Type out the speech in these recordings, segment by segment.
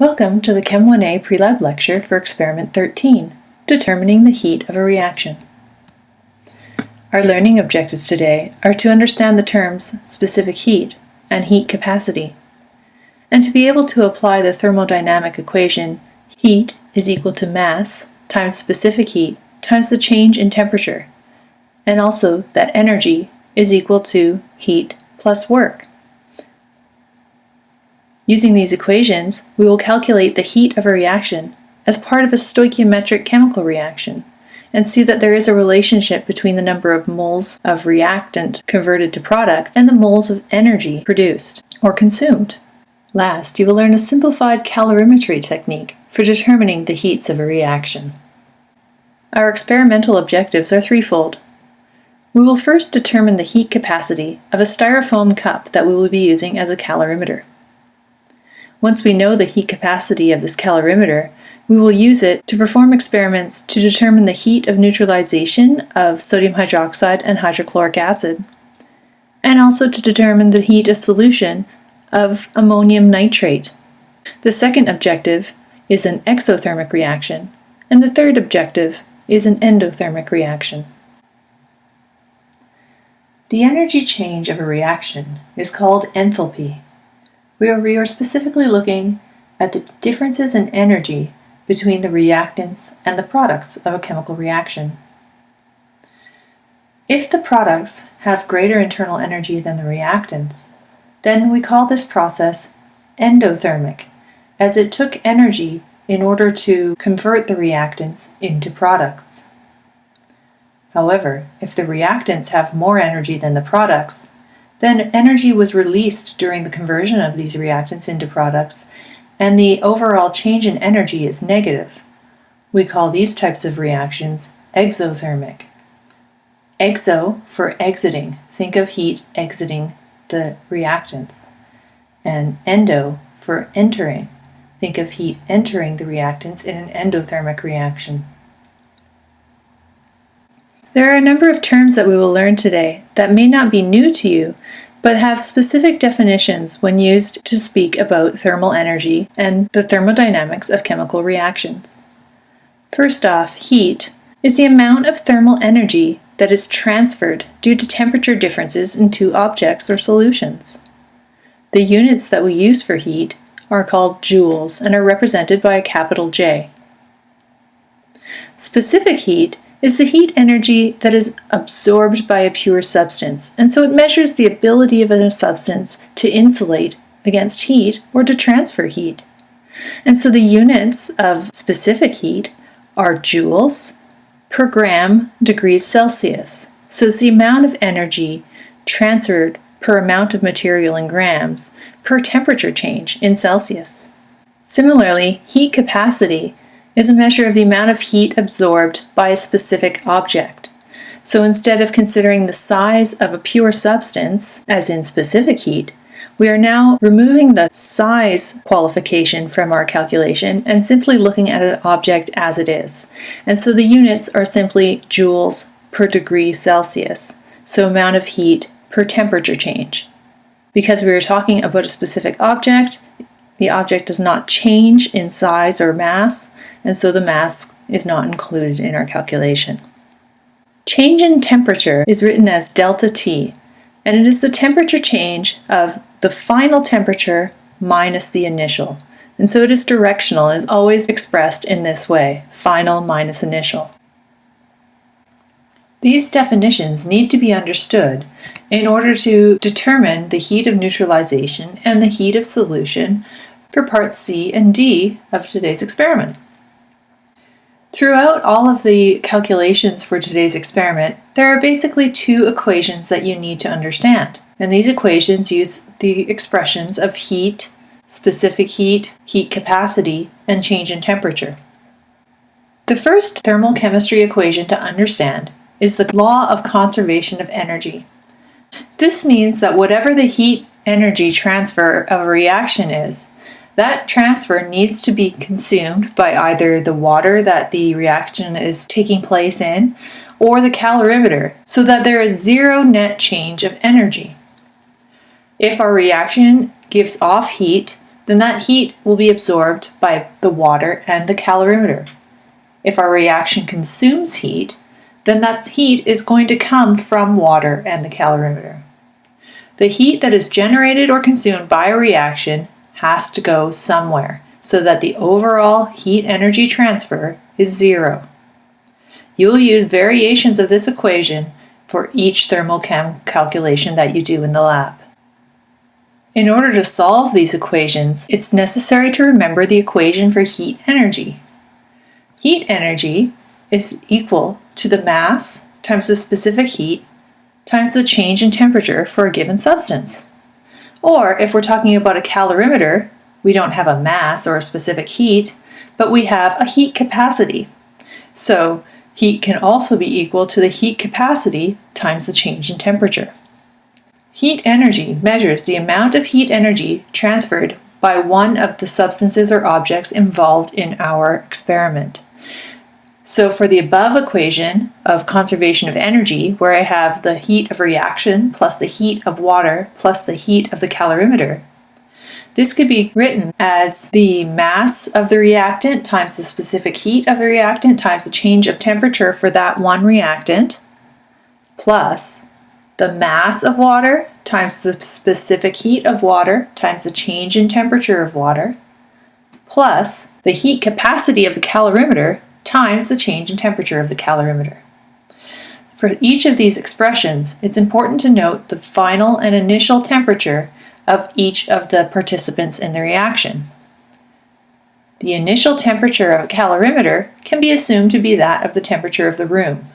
Welcome to the Chem 1A Pre-Lab lecture for Experiment 13, Determining the Heat of a Reaction. Our learning objectives today are to understand the terms specific heat and heat capacity, and to be able to apply the thermodynamic equation heat is equal to mass times specific heat times the change in temperature, and also that energy is equal to heat plus work. Using these equations, we will calculate the heat of a reaction as part of a stoichiometric chemical reaction and see that there is a relationship between the number of moles of reactant converted to product and the moles of energy produced or consumed. Last, you will learn a simplified calorimetry technique for determining the heats of a reaction. Our experimental objectives are threefold. We will first determine the heat capacity of a styrofoam cup that we will be using as a calorimeter. Once we know the heat capacity of this calorimeter, we will use it to perform experiments to determine the heat of neutralization of sodium hydroxide and hydrochloric acid, and also to determine the heat of solution of ammonium nitrate. The second objective is an exothermic reaction, and the third objective is an endothermic reaction. The energy change of a reaction is called enthalpy. We are specifically looking at the differences in energy between the reactants and the products of a chemical reaction. If the products have greater internal energy than the reactants, then we call this process endothermic, as it took energy in order to convert the reactants into products. However, if the reactants have more energy than the products, then energy was released during the conversion of these reactants into products, and the overall change in energy is negative. We call these types of reactions exothermic. Exo for exiting. Think of heat exiting the reactants. And endo for entering. Think of heat entering the reactants in an endothermic reaction. There are a number of terms that we will learn today that may not be new to you, but have specific definitions when used to speak about thermal energy and the thermodynamics of chemical reactions. First off, heat is the amount of thermal energy that is transferred due to temperature differences in two objects or solutions. The units that we use for heat are called joules and are represented by a capital J. Specific heat is the heat energy that is absorbed by a pure substance, and so it measures the ability of a substance to insulate against heat or to transfer heat. And so the units of specific heat are joules per gram degrees Celsius. So it's the amount of energy transferred per amount of material in grams per temperature change in Celsius. Similarly, heat capacity is a measure of the amount of heat absorbed by a specific object. So instead of considering the size of a pure substance, as in specific heat, we are now removing the size qualification from our calculation and simply looking at an object as it is. And so the units are simply joules per degree Celsius, so amount of heat per temperature change. Because we are talking about a specific object, the object does not change in size or mass, and so the mass is not included in our calculation. Change in temperature is written as delta T, and it is the temperature change of the final temperature minus the initial. And so it is directional and is always expressed in this way, final minus initial. These definitions need to be understood in order to determine the heat of neutralization and the heat of solution for parts C and D of today's experiment. Throughout all of the calculations for today's experiment, there are basically two equations that you need to understand. And these equations use the expressions of heat, specific heat, heat capacity, and change in temperature. The first thermalchemistry equation to understand is the law of conservation of energy. This means that whatever the heat energy transfer of a reaction is, that transfer needs to be consumed by either the water that the reaction is taking place in or the calorimeter, so that there is zero net change of energy. If our reaction gives off heat, then that heat will be absorbed by the water and the calorimeter. If our reaction consumes heat, then that heat is going to come from water and the calorimeter. The heat that is generated or consumed by a reaction has to go somewhere so that the overall heat energy transfer is zero. You will use variations of this equation for each thermalchem calculation that you do in the lab. In order to solve these equations, it's necessary to remember the equation for heat energy. Heat energy is equal to the mass times the specific heat times the change in temperature for a given substance. Or if we're talking about a calorimeter, we don't have a mass or a specific heat, but we have a heat capacity. So heat can also be equal to the heat capacity times the change in temperature. Heat energy measures the amount of heat energy transferred by one of the substances or objects involved in our experiment. So for the above equation of conservation of energy, where I have the heat of reaction plus the heat of water plus the heat of the calorimeter, this could be written as the mass of the reactant times the specific heat of the reactant times the change of temperature for that one reactant, plus the mass of water times the specific heat of water times the change in temperature of water, plus the heat capacity of the calorimeter times the change in temperature of the calorimeter. For each of these expressions, it's important to note the final and initial temperature of each of the participants in the reaction. The initial temperature of a calorimeter can be assumed to be that of the temperature of the room.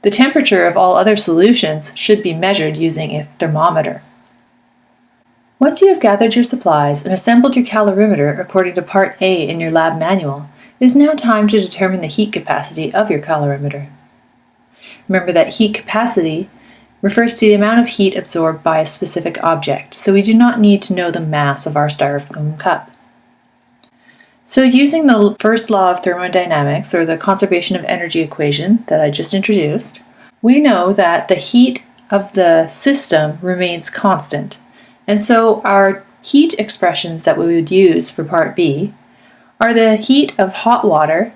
The temperature of all other solutions should be measured using a thermometer. Once you have gathered your supplies and assembled your calorimeter according to Part A in your lab manual, it is now time to determine the heat capacity of your calorimeter. Remember that heat capacity refers to the amount of heat absorbed by a specific object, so we do not need to know the mass of our styrofoam cup. So using the first law of thermodynamics, or the conservation of energy equation that I just introduced, we know that the heat of the system remains constant. And so our heat expressions that we would use for Part B are the heat of hot water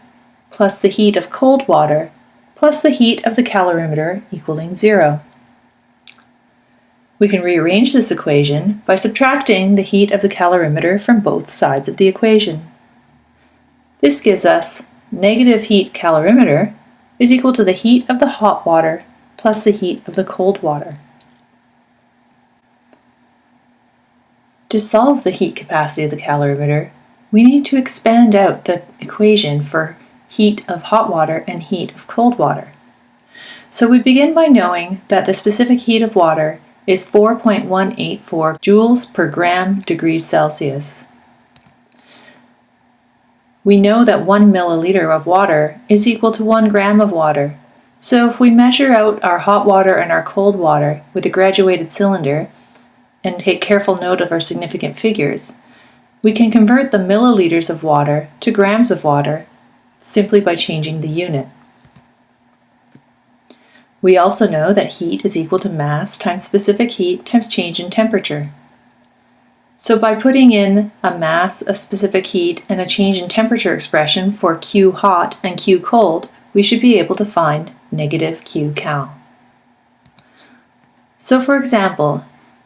plus the heat of cold water plus the heat of the calorimeter equaling 0. We can rearrange this equation by subtracting the heat of the calorimeter from both sides of the equation. This gives us negative heat calorimeter is equal to the heat of the hot water plus the heat of the cold water. To solve the heat capacity of the calorimeter, we need to expand out the equation for heat of hot water and heat of cold water. So we begin by knowing that the specific heat of water is 4.184 joules per gram degrees Celsius. We know that 1 milliliter of water is equal to 1 gram of water. So if we measure out our hot water and our cold water with a graduated cylinder and take careful note of our significant figures, we can convert the milliliters of water to grams of water simply by changing the unit. We also know that heat is equal to mass times specific heat times change in temperature. So by putting in a mass, a specific heat, and a change in temperature expression for Q hot and Q cold, we should be able to find negative Q cal. So for example,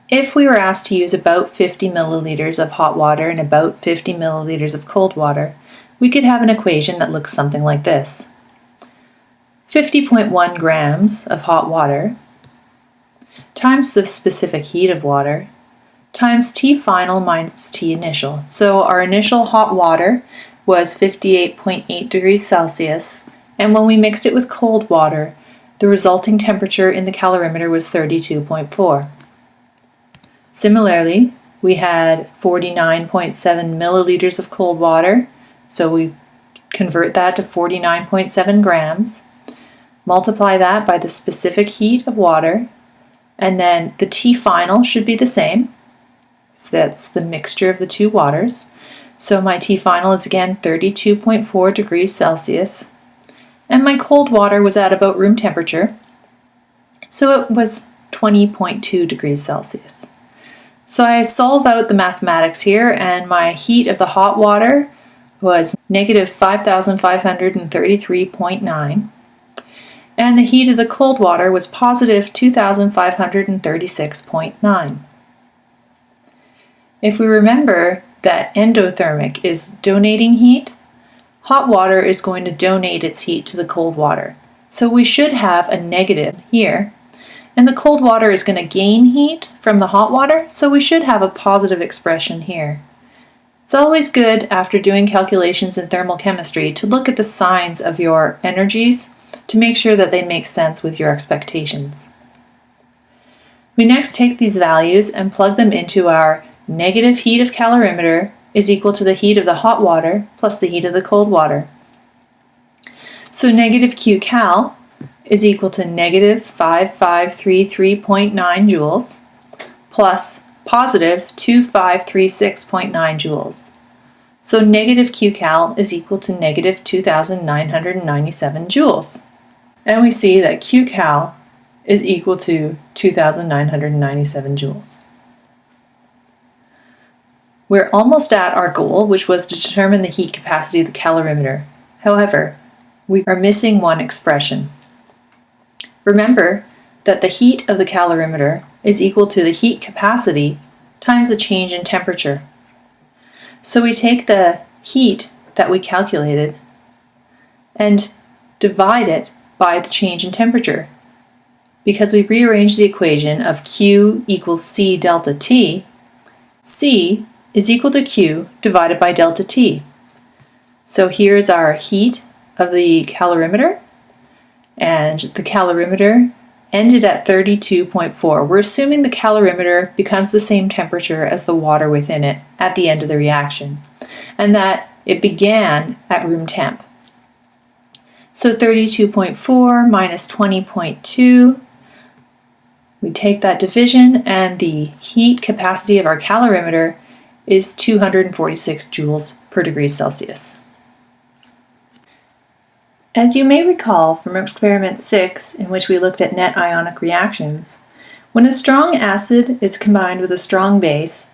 if we were asked to use about 50 milliliters of hot water and about 50 milliliters of cold water, we could have an equation that looks something like this. 50.1 grams of hot water times the specific heat of water times T final minus T initial. So our initial hot water was 58.8 degrees Celsius, and when we mixed it with cold water, the resulting temperature in the calorimeter was 32.4. Similarly, we had 49.7 milliliters of cold water, so we convert that to 49.7 grams, multiply that by the specific heat of water, and then the T final should be the same. So that's the mixture of the two waters. So my T final is again 32.4 degrees Celsius, and my cold water was at about room temperature, so it was 20.2 degrees Celsius. So I solve out the mathematics here, and my heat of the hot water was negative 5,533.9, and the heat of the cold water was positive 2,536.9. If we remember that endothermic is donating heat, hot water is going to donate its heat to the cold water. So we should have a negative here. And the cold water is going to gain heat from the hot water, so we should have a positive expression here. It's always good after doing calculations in thermal chemistry to look at the signs of your energies to make sure that they make sense with your expectations. We next take these values and plug them into our negative heat of calorimeter is equal to the heat of the hot water plus the heat of the cold water. So negative Qcal is equal to negative 5533.9 joules plus positive 2536.9 joules. So negative Qcal is equal to negative 2,997 joules. And we see that Qcal is equal to 2,997 joules. We're almost at our goal, which was to determine the heat capacity of the calorimeter. However, we are missing one expression. Remember that the heat of the calorimeter is equal to the heat capacity times the change in temperature. So we take the heat that we calculated and divide it by the change in temperature. Because we rearrange the equation of Q equals C delta T, C is equal to Q divided by delta T. So here's our heat of the calorimeter, and the calorimeter ended at 32.4. We're assuming the calorimeter becomes the same temperature as the water within it at the end of the reaction, and that it began at room temp. So 32.4 minus 20.2, we take that division, and the heat capacity of our calorimeter is 246 joules per degree Celsius. As you may recall from experiment 6, in which we looked at net ionic reactions, when a strong acid is combined with a strong base,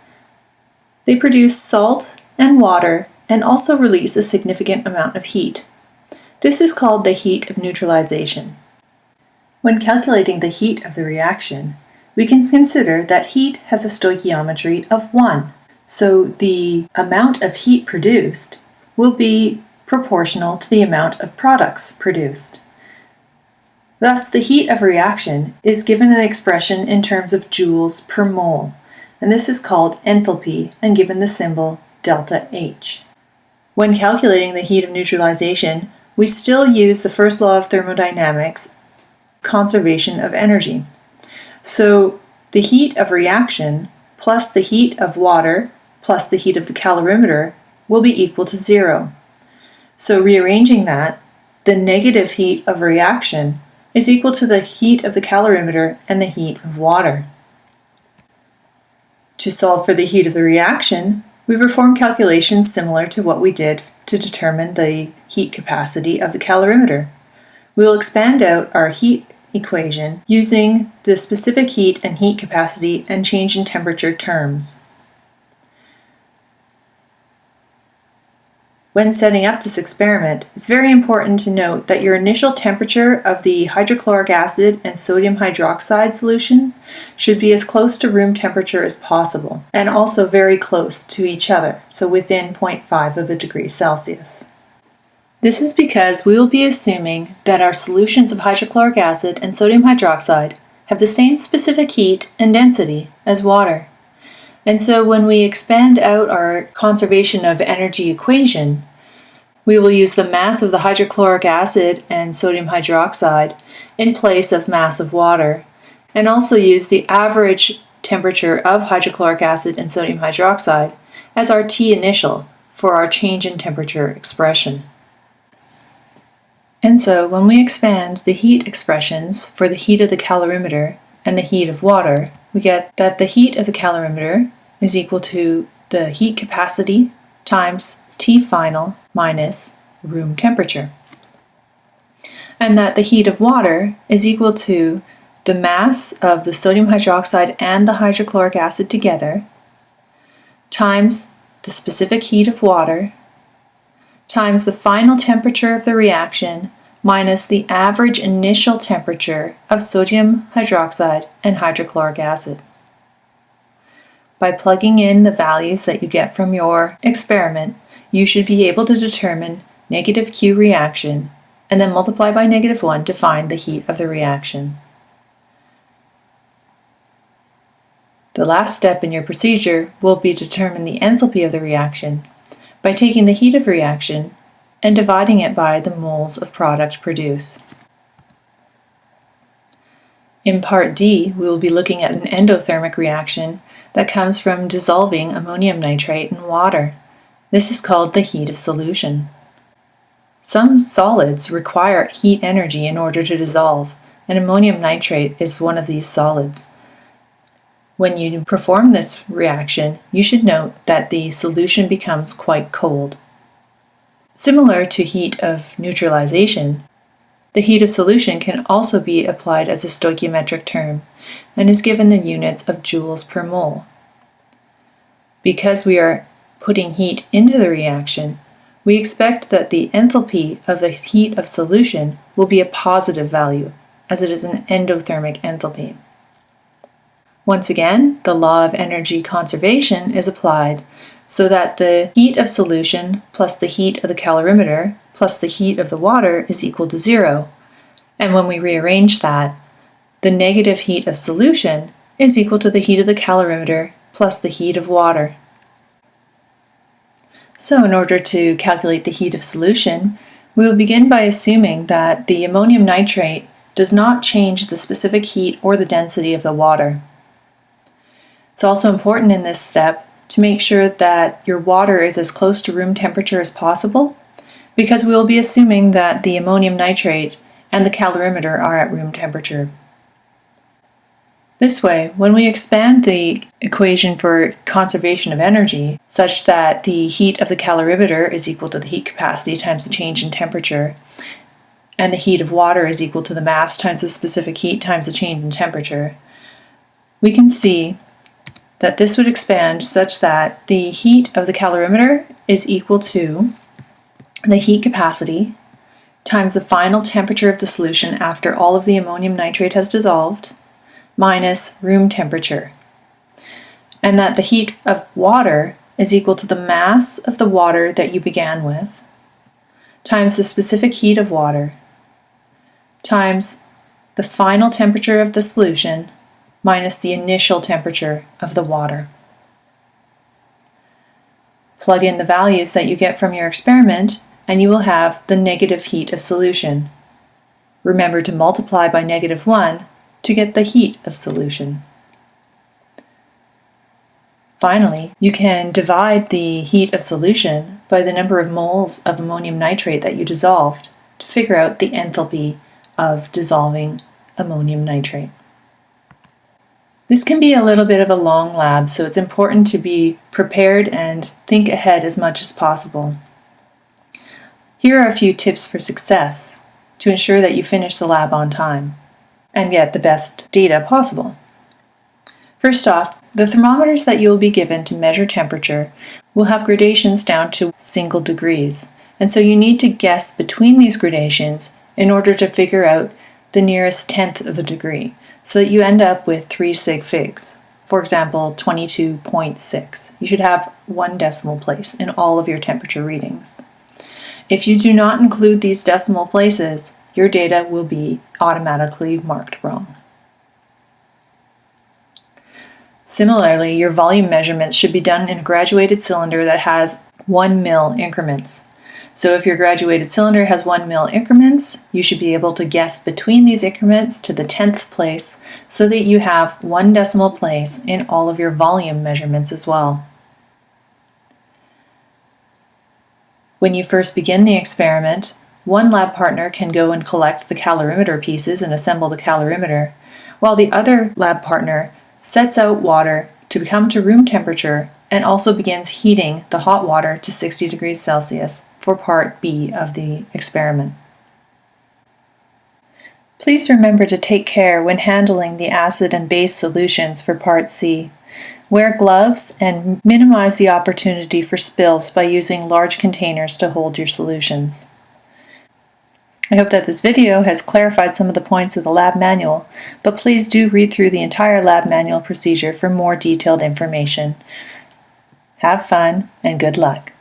they produce salt and water and also release a significant amount of heat. This is called the heat of neutralization. When calculating the heat of the reaction, we can consider that heat has a stoichiometry of 1, so the amount of heat produced will be proportional to the amount of products produced. Thus, the heat of reaction is given an expression in terms of joules per mole, and this is called enthalpy and given the symbol delta H. When calculating the heat of neutralization, we still use the first law of thermodynamics, conservation of energy. So the heat of reaction plus the heat of water plus the heat of the calorimeter will be equal to 0. So rearranging that, the negative heat of reaction is equal to the heat of the calorimeter and the heat of water. To solve for the heat of the reaction, we perform calculations similar to what we did to determine the heat capacity of the calorimeter. We will expand out our heat equation using the specific heat and heat capacity and change in temperature terms. When setting up this experiment, it's very important to note that your initial temperature of the hydrochloric acid and sodium hydroxide solutions should be as close to room temperature as possible, and also very close to each other, so within 0.5 of a degree Celsius. This is because we will be assuming that our solutions of hydrochloric acid and sodium hydroxide have the same specific heat and density as water. And so when we expand out our conservation of energy equation, we will use the mass of the hydrochloric acid and sodium hydroxide in place of mass of water, and also use the average temperature of hydrochloric acid and sodium hydroxide as our T initial for our change in temperature expression. And so when we expand the heat expressions for the heat of the calorimeter and the heat of water, we get that the heat of the calorimeter is equal to the heat capacity times T final minus room temperature. And that the heat of water is equal to the mass of the sodium hydroxide and the hydrochloric acid together, times the specific heat of water, times the final temperature of the reaction, minus the average initial temperature of sodium hydroxide and hydrochloric acid. By plugging in the values that you get from your experiment, you should be able to determine negative Q reaction and then multiply by -1 to find the heat of the reaction. The last step in your procedure will be to determine the enthalpy of the reaction by taking the heat of reaction and dividing it by the moles of product produced. In Part D, we will be looking at an endothermic reaction that comes from dissolving ammonium nitrate in water. This is called the heat of solution. Some solids require heat energy in order to dissolve, and ammonium nitrate is one of these solids. When you perform this reaction, you should note that the solution becomes quite cold. Similar to heat of neutralization, the heat of solution can also be applied as a stoichiometric term and is given the units of joules per mole. Because we are putting heat into the reaction, we expect that the enthalpy of the heat of solution will be a positive value, as it is an endothermic enthalpy. Once again, the law of energy conservation is applied so that the heat of solution plus the heat of the calorimeter plus the heat of the water is equal to 0. And when we rearrange that, the negative heat of solution is equal to the heat of the calorimeter plus the heat of water. So in order to calculate the heat of solution, we will begin by assuming that the ammonium nitrate does not change the specific heat or the density of the water. It's also important in this step to make sure that your water is as close to room temperature as possible, because we will be assuming that the ammonium nitrate and the calorimeter are at room temperature. This way, when we expand the equation for conservation of energy, such that the heat of the calorimeter is equal to the heat capacity times the change in temperature, and the heat of water is equal to the mass times the specific heat times the change in temperature, we can see that this would expand such that the heat of the calorimeter is equal to the heat capacity times the final temperature of the solution after all of the ammonium nitrate has dissolved, minus room temperature, and that the heat of water is equal to the mass of the water that you began with, times the specific heat of water, times the final temperature of the solution, minus the initial temperature of the water. Plug in the values that you get from your experiment, and you will have the negative heat of solution. Remember to multiply by -1 to get the heat of solution. Finally, you can divide the heat of solution by the number of moles of ammonium nitrate that you dissolved to figure out the enthalpy of dissolving ammonium nitrate. This can be a little bit of a long lab, so it's important to be prepared and think ahead as much as possible. Here are a few tips for success to ensure that you finish the lab on time and get the best data possible. First off, the thermometers that you will be given to measure temperature will have gradations down to single degrees, and so you need to guess between these gradations in order to figure out the nearest tenth of a degree, so that you end up with 3 sig figs. For example, 22.6. You should have 1 decimal place in all of your temperature readings. If you do not include these decimal places, your data will be automatically marked wrong. Similarly, your volume measurements should be done in a graduated cylinder that has 1 ml increments. So if your graduated cylinder has 1 ml increments, you should be able to guess between these increments to the 10th place so that you have 1 decimal place in all of your volume measurements as well. When you first begin the experiment, one lab partner can go and collect the calorimeter pieces and assemble the calorimeter, while the other lab partner sets out water to come to room temperature and also begins heating the hot water to 60 degrees Celsius for part B of the experiment. Please remember to take care when handling the acid and base solutions for Part C. Wear gloves and minimize the opportunity for spills by using large containers to hold your solutions. I hope that this video has clarified some of the points of the lab manual, but please do read through the entire lab manual procedure for more detailed information. Have fun and good luck.